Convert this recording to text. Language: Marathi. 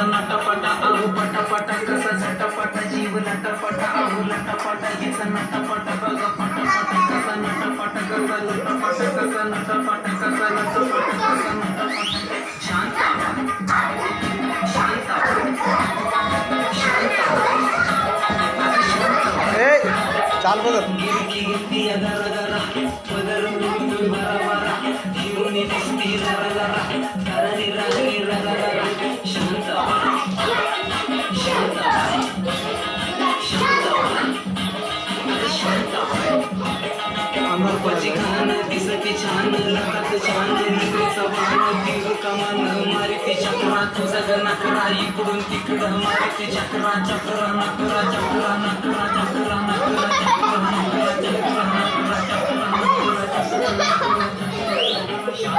कसा नटापटा अहो पटापटा कसा झटापटा जीव नटापटा अहो नटापटा हिचा नटापटा बघा पटापटा कसा नटापटा कसा लटापटा कसा नटापटा कसा लटापटा कसा नटापटा शांत शांत चाल बघ गिरती अगरा गरा पदर उडून भरा भरा हिरोनी दिसती जरा जरा धरणी रागणी रगा रगा शांत शांत शांत अमरपाची खान दिसती छान लखात छान निघेचा वाहन तीर कमान मारिती चक्रा तुझा नकरा इकडून तिकडं मारिती चक्रा चक्रा नकरा चक्रा नकरा चक्रा नकरा चक्रा नकरा चक्रा नकरा चक्रा नकरा चक्रा